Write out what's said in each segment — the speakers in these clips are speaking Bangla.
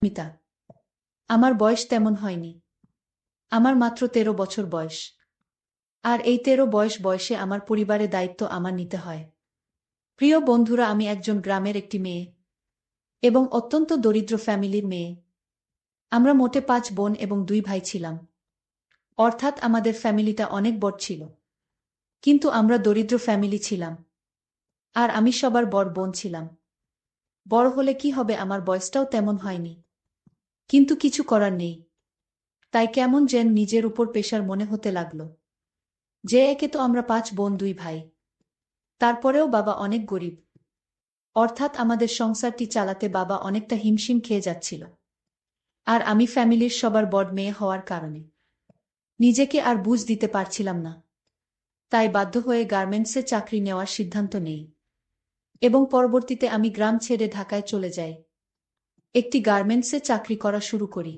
মিতা, আমার বয়স তেমন হয়নি। আমার মাত্র ১৩ বছর বয়স। আর এই ১৩ বয়সে আমার পরিবারের দায়িত্ব আমার নিতে হয়। প্রিয় বন্ধুরা, আমি একজন গ্রামের একটি মেয়ে এবং অত্যন্ত দরিদ্র ফ্যামিলির মেয়ে। আমরা মোটে ৫ বোন এবং ২ ভাই ছিলাম। অর্থাৎ আমাদের ফ্যামিলিটা অনেক বড় ছিল। কিন্তু আমরা দরিদ্র ফ্যামিলি ছিলাম। আর আমি সবার বড় বোন ছিলাম। বড় হলে কি হবে, আমার বয়সটাও তেমন হয়নি। কিন্তু কিছু করার নেই। তাই কেমন যেন নিজের উপর প্রেশার মনে হতে লাগল। যে একে তো আমরা ৫ বোন ২ ভাই। তারপরেও বাবা অনেক গরিব। অর্থাৎ আমাদের সংসারটি চালাতে বাবা অনেকটা হিমশিম খেয়ে যাচ্ছিল। আর আমি ফ্যামিলির সবার বড় মেয়ে হওয়ার কারণে নিজেকে আর বুঝ দিতে পারছিলাম না। তাই বাধ্য হয়ে গার্মেন্টসে চাকরি নেওয়ার সিদ্ধান্ত নেই। এবং পরবর্তীতে আমি গ্রাম ছেড়ে ঢাকায় চলে যাই। একটি গার্মেন্টসে চাকরি করা শুরু করি।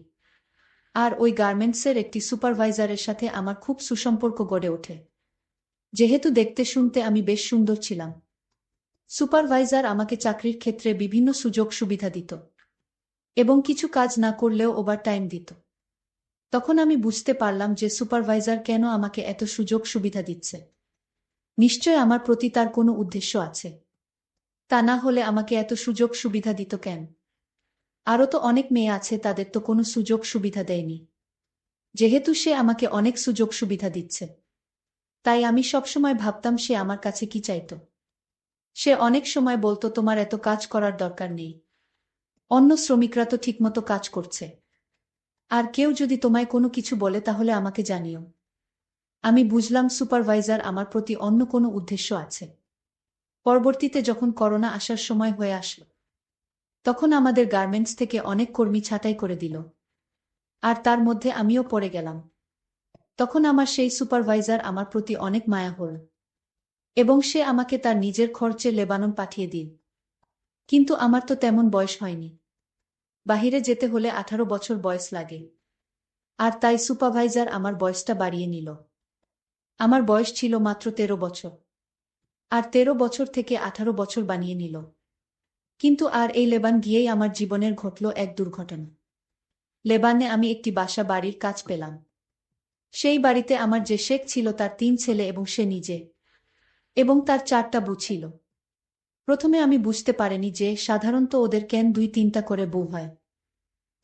আর ওই গার্মেন্টসের একটি সুপারভাইজারের সাথে আমার খুব সুসম্পর্ক গড়ে ওঠে। যেহেতু দেখতে শুনতে আমি বেশ সুন্দর ছিলাম, সুপারভাইজার আমাকে চাকরির ক্ষেত্রে বিভিন্ন সুযোগ সুবিধা দিত এবং কিছু কাজ না করলেও ওভারটাইম দিত। তখন আমি বুঝতে পারলাম যে সুপারভাইজার কেন আমাকে এত সুযোগ সুবিধা দিচ্ছে। নিশ্চয় আমার প্রতি তার কোনো উদ্দেশ্য আছে। তা না হলে আমাকে এত সুযোগ সুবিধা দিত কেন? আরও তো অনেক মেয়ে আছে, তাদের তো কোনো সুযোগ সুবিধা দেয়নি। যেহেতু সে আমাকে অনেক সুযোগ সুবিধা দিচ্ছে, তাই আমি সবসময় ভাবতাম সে আমার কাছে কি চাইত। সে অনেক সময় বলতো, তোমার এত কাজ করার দরকার নেই, অন্য শ্রমিকরা তো ঠিকমতো কাজ করছে। আর কেউ যদি তোমায় কোনো কিছু বলে তাহলে আমাকে জানিও। আমি বুঝলাম সুপারভাইজার আমার প্রতি অন্য কোনো উদ্দেশ্য আছে। পরবর্তীতে যখন করোনা আসার সময় হয়ে আসলো, তখন আমাদের গার্মেন্টস থেকে অনেক কর্মী ছাঁটাই করে দিল। আর তার মধ্যে আমিও পড়ে গেলাম। তখন আমার সেই সুপারভাইজার আমার প্রতি অনেক মায়া হল এবং সে আমাকে তার নিজের খরচে লেবানন পাঠিয়ে দিল। কিন্তু আমার তো তেমন বয়স হয়নি। বাহিরে যেতে হলে ১৮ বছর বয়স লাগে। আর তাই সুপারভাইজার আমার বয়সটা বাড়িয়ে নিল। আমার বয়স ছিল মাত্র ১৩ বছর। আর ১৩ বছর থেকে ১৮ বছর বানিয়ে নিল। কিন্তু আর এই লেবান গিয়েই আমার জীবনের ঘটল এক দুর্ঘটনা। লেবানে আমি একটি বাসা বাড়ির কাজ পেলাম। সেই বাড়িতে আমার যে শেখ ছিল তার ৩ ছেলে এবং সে নিজে, এবং তার ৪টা বউ ছিল। প্রথমে আমি বুঝতে পারিনি যে সাধারণত ওদের কেন ২-৩টা করে বউ হয়।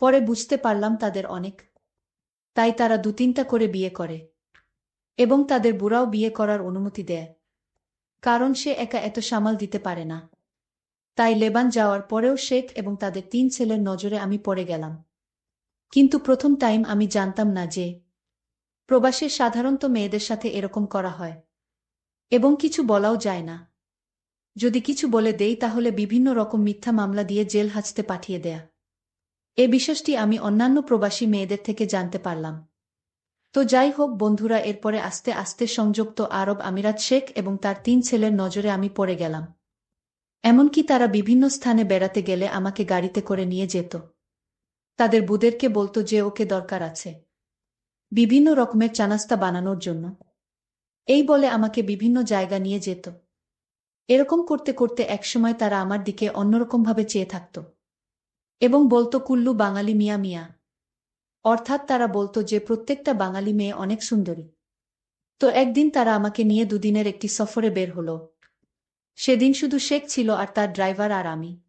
পরে বুঝতে পারলাম তাদের অনেক। তাই তারা ২-৩টা করে বিয়ে করে এবং তাদের বুড়াও বিয়ে করার অনুমতি দেয়। কারণ সে একা এত সামাল দিতে পারে না। তাই লেবান যাওয়ার পরেও শেখ এবং তাদের ৩ ছেলের নজরে আমি পড়ে গেলাম। কিন্তু প্রথম টাইম আমি জানতাম না যে প্রবাসে সাধারণত মেয়েদের সাথে এরকম করা হয় এবং কিছু বলাও যায় না। যদি কিছু বলে দেই তাহলে বিভিন্ন রকম মিথ্যা মামলা দিয়ে জেল হাজতে পাঠিয়ে দেয়া। এ বিষয়টি আমি অন্যান্য প্রবাসী মেয়েদের থেকে জানতে পারলাম। তো যাই হোক বন্ধুরা, এরপরে আস্তে আস্তে সংযুক্ত আরব আমিরাত শেখ এবং তার ৩ ছেলের নজরে আমি পড়ে গেলাম। এমনকি তারা বিভিন্ন স্থানে বেড়াতে গেলে আমাকে গাড়িতে করে নিয়ে যেত। তাদের বুদেরকে বলতো যে ওকে দরকার আছে বিভিন্ন রকমের চানাস্তা বানানোর জন্য। এই বলে আমাকে বিভিন্ন জায়গা নিয়ে যেত। এরকম করতে করতে একসময় তারা আমার দিকে অন্যরকমভাবে চেয়ে থাকত এবং বলতো, কুল্লু বাঙালি মিয়া মিয়া। অর্থাৎ তারা বলতো যে প্রত্যেকটা বাঙালি মেয়ে অনেক সুন্দরী। তো একদিন তারা আমাকে নিয়ে দুদিনের একটি সফরে বের হলো। সেদিন শুধু শেখ ছিল আর তার ড্রাইভার আর আমি।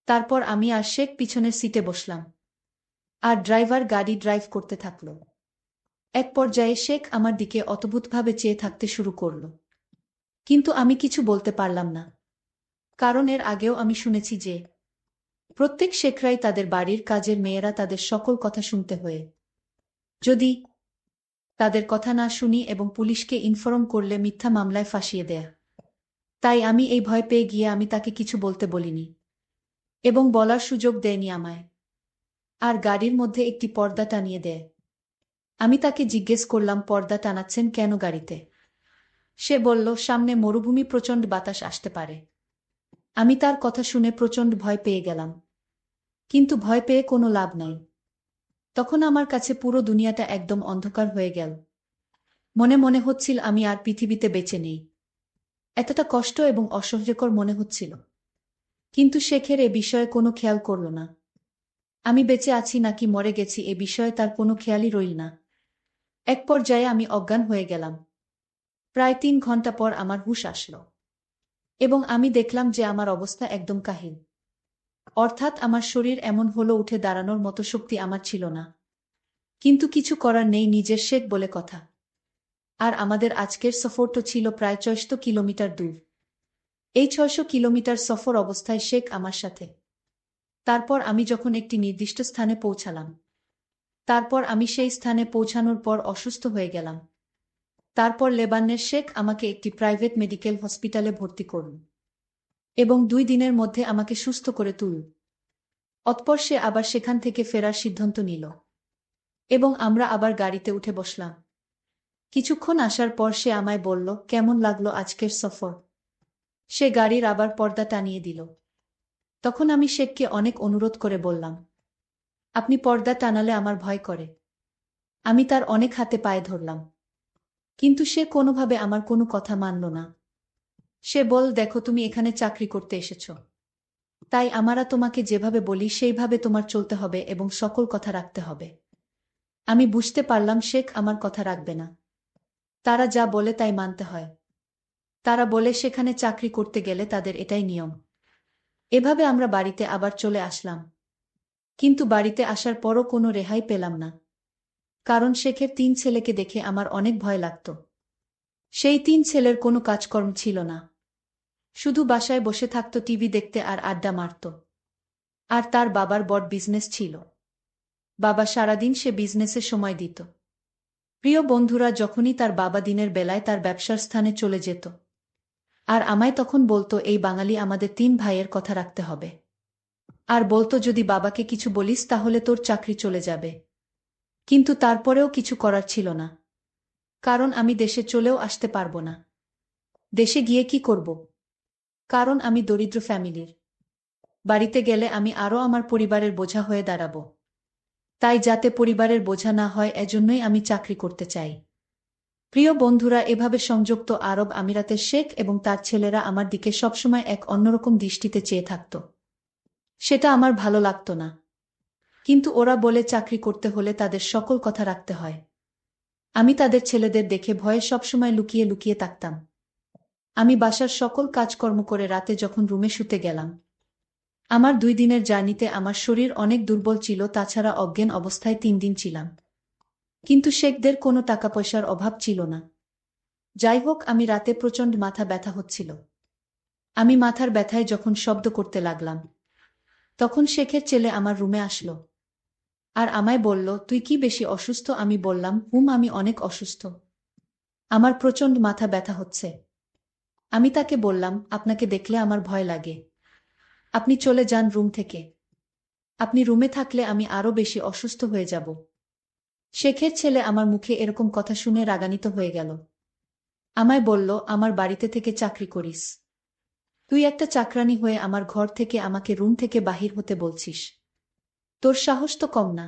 তারপর আমি আর শেখ পিছনের সিটে বসলাম আর ড্রাইভার গাড়ি ড্রাইভ করতে থাকল। এক পর্যায়ে শেখ আমার দিকে অদ্ভুতভাবে চেয়ে থাকতে শুরু করল। কিন্তু আমি কিছু বলতে পারলাম না। কারণ এর আগেও আমি শুনেছি যে প্রত্যেক শেখরাই তাদের বাড়ির কাজের মেয়েরা তাদের সকল কথা শুনতে হয়ে, যদি তাদের কথা না শুনি এবং পুলিশকে ইনফর্ম করলে মিথ্যা মামলায় ফাঁসিয়ে দেয়া। তাই আমি এই ভয় পেয়ে গিয়ে আমি তাকে কিছু বলতে বলিনি এবং বলার সুযোগ দেয়নি আমায়। আর গাড়ির মধ্যে একটি পর্দা টানিয়ে দেয়। আমি তাকে জিজ্ঞেস করলাম, পর্দা টানাচ্ছেন কেন গাড়িতে? সে বলল, সামনে মরুভূমি, প্রচণ্ড বাতাস আসতে পারে। আমি তার কথা শুনে প্রচণ্ড ভয় পেয়ে গেলাম। কিন্তু ভয় পেয়ে কোনো লাভ নাই। তখন আমার কাছে পুরো দুনিয়াটা একদম অন্ধকার হয়ে গেল। মনে মনে হচ্ছিল আমি আর পৃথিবীতে বেঁচে নেই। এতটা কষ্ট এবং অসহ্যকর মনে হচ্ছিল। কিন্তু শেখের এ বিষয়ে কোনো খেয়াল করল না। আমি বেঁচে আছি নাকি মরে গেছি এ বিষয়ে তার কোনো খেয়ালই রইল না। এক পর্যায়ে আমি অজ্ঞান হয়ে গেলাম। প্রায় 3 ঘন্টা পর আমার হুঁশ আসল এবং আমি দেখলাম যে আমার অবস্থা একদম কাহিল। অর্থাৎ আমার শরীর এমন হলো, উঠে দাঁড়ানোর মতো শক্তি আমার ছিল না। কিন্তু কিছু করার নেই, নিজের শেখ বলে কথা। আর আমাদের আজকের সফরটা ছিল প্রায় ৬০০ কিলোমিটার দূর। এই ৬০০ কিলোমিটার সফর অবস্থায় শেখ আমার সাথে। তারপর আমি যখন একটি নির্দিষ্ট স্থানে পৌঁছালাম, তারপর আমি সেই স্থানে পৌঁছানোর পর অসুস্থ হয়ে গেলাম। তারপর লেবাননের শেখ আমাকে একটি প্রাইভেট মেডিকেল হসপিটালে ভর্তি করল এবং 2 দিনের মধ্যে আমাকে সুস্থ করে তুলল। অতঃপর সে আবার সেখান থেকে ফেরার সিদ্ধান্ত নিল এবং আমরা আবার গাড়িতে উঠে বসলাম। কিছুক্ষণ আসার পর সে আমায় বলল, কেমন লাগলো আজকের সফর? সে গাড়ির আবার পর্দা টানিয়ে দিল। তখন আমি শেখকে অনেক অনুরোধ করে বললাম, আপনি পর্দা টানালে আমার ভয় করে। আমি তার অনেক হাতে পায়ে ধরলাম, কিন্তু সে কোনোভাবে আমার কোনো কথা মানল না। সে বল, দেখো তুমি এখানে চাকরি করতে এসেছ, তাই আমরা তোমাকে যেভাবে বলি সেইভাবে তোমার চলতে হবে এবং সকল কথা রাখতে হবে। আমি বুঝতে পারলাম শেখ আমার কথা রাখবে না। তারা যা বলে তাই মানতে হয়। তারা বলে সেখানে চাকরি করতে গেলে তাদের এটাই নিয়ম। এভাবে আমরা বাড়িতে আবার চলে আসলাম। কিন্তু বাড়িতে আসার পরও কোনো রেহাই পেলাম না, কারণ শেখের 3 ছেলেকে দেখে আমার অনেক ভয় লাগত। সেই 3 ছেলের কোনো কাজকর্ম ছিল না, শুধু বাসায় বসে থাকত, টিভি দেখতে আর আড্ডা মারত। আর তার বাবার বড় বিজনেস ছিল। বাবা সারাদিন সে বিজনেসে সময় দিত। প্রিয় বন্ধুরা, যখনই তার বাবা দিনের বেলায় তার ব্যবসার স্থানে চলে যেত, আর আমায় তখন বলতো, এই বাঙালি আমাদের 3 ভাইয়ের কথা রাখতে হবে। আর বলতো, যদি বাবাকে কিছু বলিস তাহলে তোর চাকরি চলে যাবে। কিন্তু তারপরেও কিছু করার ছিল না, কারণ আমি দেশে চলেও আসতে পারবো না। দেশে গিয়ে কি করব? কারণ আমি দরিদ্র ফ্যামিলির। বাড়িতে গেলে আমি আরও আমার পরিবারের বোঝা হয়ে দাঁড়াবো। তাই যাতে পরিবারের বোঝা না হয়, এজন্যই আমি চাকরি করতে চাই। প্রিয় বন্ধুরা, এভাবে সংযুক্ত আরব আমিরাতের শেখ এবং তার ছেলেরা আমার দিকে সবসময় এক অন্যরকম দৃষ্টিতে চেয়ে থাকত। সেটা আমার ভালো লাগতো না। কিন্তু ওরা বলে চাকরি করতে হলে তাদের সকল কথা রাখতে হয়। আমি তাদের ছেলেদের দেখে ভয়ে সবসময় লুকিয়ে লুকিয়ে থাকতাম। আমি বাসার সকল কাজকর্ম করে রাতে যখন রুমে শুতে গেলাম, আমার 2 দিনের জার্নিতে আমার শরীর অনেক দুর্বল ছিল, তাছাড়া অজ্ঞান অবস্থায় 3 দিন ছিলাম। কিন্তু শেখদের কোনো টাকা পয়সার অভাব ছিল না। যাই হোক, আমি রাতে প্রচণ্ড মাথা ব্যথা হচ্ছিল। আমি মাথার ব্যথায় যখন শব্দ করতে লাগলাম, তখন শেখের ছেলে আমার রুমে আসলো আর আমায় বলল, তুই কি বেশি অসুস্থ? আমি বললাম, আমি অনেক অসুস্থ। আমার প্রচণ্ড মাথা ব্যথা হচ্ছে। আমি তাকে বললাম, আপনাকে দেখলে আমার ভয় লাগে। আপনি চলে যান রুম থেকে। আপনি রুমে থাকলে আমি আরও বেশি অসুস্থ হয়ে যাব। শেখের ছেলে আমার মুখে এরকম কথা শুনে রাগান্বিত হয়ে গেল। আমায় বলল, আমার বাড়িতে থেকে চাকরি করিস? তুই একটা চাকরানী হয়ে আমার ঘর থেকে আমাকে রুম থেকে বাহির হতে বলছিস? তোর সাহস তো কম না।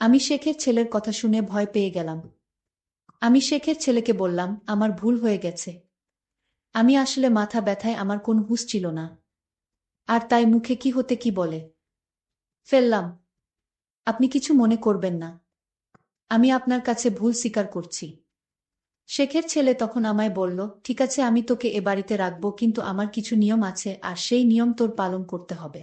আমি শেখের ছেলের কথা শুনে ভয় পেয়ে গেলাম। আমি শেখের ছেলেকে বললাম, আমার ভুল হয়ে গেছে। আমি আসলে মাথা ব্যথায় আমার কোনো হুঁশ ছিল না, আর তাই মুখে কি হতে কি বলে ফেললাম। আপনি কিছু মনে করবেন না, আমি আপনার কাছে ভুল স্বীকার করছি। শেখের ছেলে তখন আমায় বলল, ঠিক আছে, আমি তোকে এ বাড়িতে রাখব, কিন্তু আমার কিছু নিয়ম আছে আর সেই নিয়ম তোর পালন করতে হবে।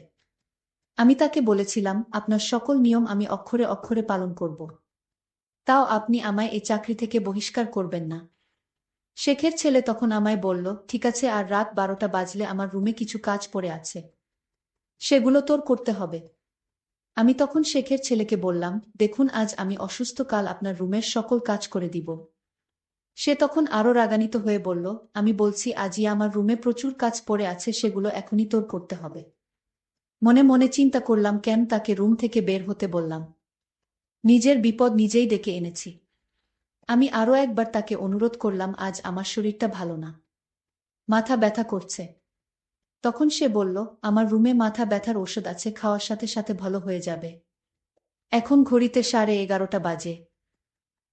আমি তাকে বলেছিলাম, আপনার সকল নিয়ম আমি অক্ষরে অক্ষরে পালন করব। তাও আপনি আমায় এই চাকরি থেকে বহিষ্কার করবেন না। শেখের ছেলে তখন আমায় বলল, ঠিক আছে, আর রাত 12টা বাজলে আমার রুমে কিছু কাজ পড়ে আছে, সেগুলো তোর করতে হবে। আমি তখন শেখের ছেলেকে বললাম, দেখুন, আজ আমি অসুস্থ, কাল আপনার রুমের সকল কাজ করে দিব। সে তখন আরও রাগান্বিত হয়ে বলল, আমি বলছি, আজই আমার রুমে প্রচুর কাজ পড়ে আছে, সেগুলো এখনই তোর করতে হবে। মনে মনে চিন্তা করলাম, কেন তাকে রুম থেকে বের হতে বললাম? নিজের বিপদ নিজেই ডেকে এনেছি। আমি আরও একবার তাকে অনুরোধ করলাম, আজ আমার শরীরটা ভালো না, মাথা ব্যথা করছে। তখন সে বলল, আমার রুমে মাথা ব্যথার ওষুধ আছে, খাওয়ার সাথে সাথে ভালো হয়ে যাবে। এখন ঘড়িতে 11:30 বাজে।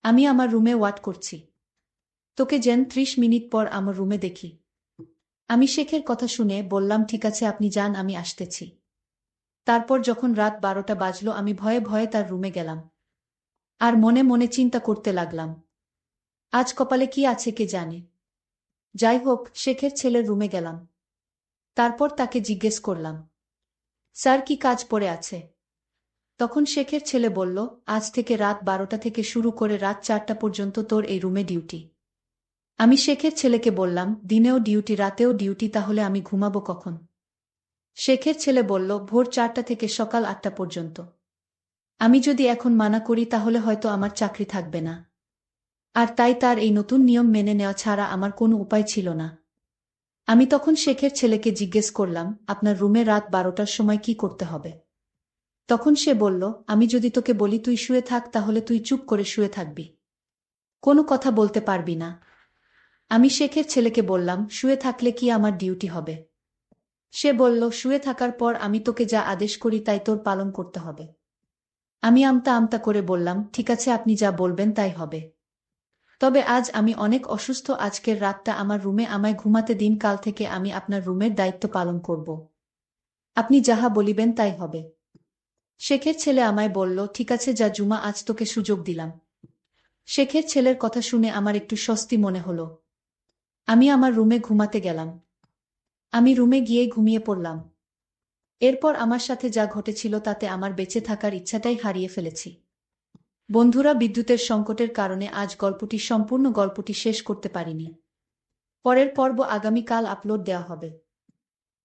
আমি আমার রুমে ওয়াট করছি। তোকে যেন 30 মিনিট পর আমার রুমে দেখি। আমি শেখের কথা শুনে বললাম, ঠিক আছে, আপনি যান, আমি আসতেছি। তারপর যখন রাত 12টা বাজল আমি ভয়ে ভয়ে তার রুমে গেলাম। আর মনে মনে চিন্তা করতে লাগলাম, আজ কপালে কি আছে কে জানে। যাই হোক, শেখের ছেলের রুমে গেলাম। তারপর তাকে জিজ্ঞেস করলাম, স্যার কি কাজ পড়ে আছে? তখন শেখের ছেলে বলল, আজ থেকে রাত 12টা থেকে শুরু করে রাত 4টা পর্যন্ত তোর এই রুমে ডিউটি। আমি শেখের ছেলেকে বললাম, দিনেও ডিউটি রাতেও ডিউটি, তাহলে আমি ঘুমাবো কখন? শেখের ছেলে বলল, ভোর 4টা থেকে সকাল 8টা পর্যন্ত। আমি যদি এখন মানা করি তাহলে হয়তো আমার চাকরি থাকবে না। আর তাই তার এই নতুন নিয়ম মেনে নেওয়া ছাড়া আমার কোনো উপায় ছিল না। আমি তখন শেখের ছেলেকে জিজ্ঞেস করলাম, আপনার রুমে রাত 12টার সময় কি করতে হবে? তখন সে বলল, আমি যদি তোকে বলি তুই শুয়ে থাক তাহলে তুই চুপ করে শুয়ে থাকবি, কোনো কথা বলতে পারবি না। আমি শেখের ছেলেকে বললাম, শুয়ে থাকলে কি আমার ডিউটি হবে? সে বলল, শুয়ে থাকার পর আমি তোকে যা আদেশ করি তাই তোর পালন করতে হবে। আমি আমতা আমতা করে বললাম, ঠিক আছে, আপনি যা বলবেন তাই হবে। তবে আজ আমি অনেক অসুস্থ, আজকের রাতটা আমার রুমে আমায় ঘুমাতে দিন, কাল থেকে আমি আপনার রুমের দায়িত্ব পালন করব। আপনি যাহা বলিবেন তাই হবে। শেখের ছেলে আমায় বলল, ঠিক আছে যা জুমা, আজ তোকে সুযোগ দিলাম। শেখের ছেলের কথা শুনে আমার একটু স্বস্তি মনে হলো। আমি আমার রুমে ঘুমাতে গেলাম। আমি রুমে গিয়ে ঘুমিয়ে পড়লাম। এরপর আমার সাথে যা ঘটেছিল তাতে আমার বেঁচে থাকার ইচ্ছাটাই হারিয়ে ফেলেছি। বন্ধুরা, বিদ্যুতের সংকটের কারণে আজ সম্পূর্ণ গল্পটি শেষ করতে পারিনি। পরের পর্ব আগামীকাল আপলোড দেওয়া হবে।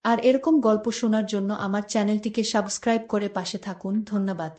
আর এরকম গল্প শোনার জন্য আমার চ্যানেলটিকে সাবস্ক্রাইব করে পাশে থাকুন। ধন্যবাদ।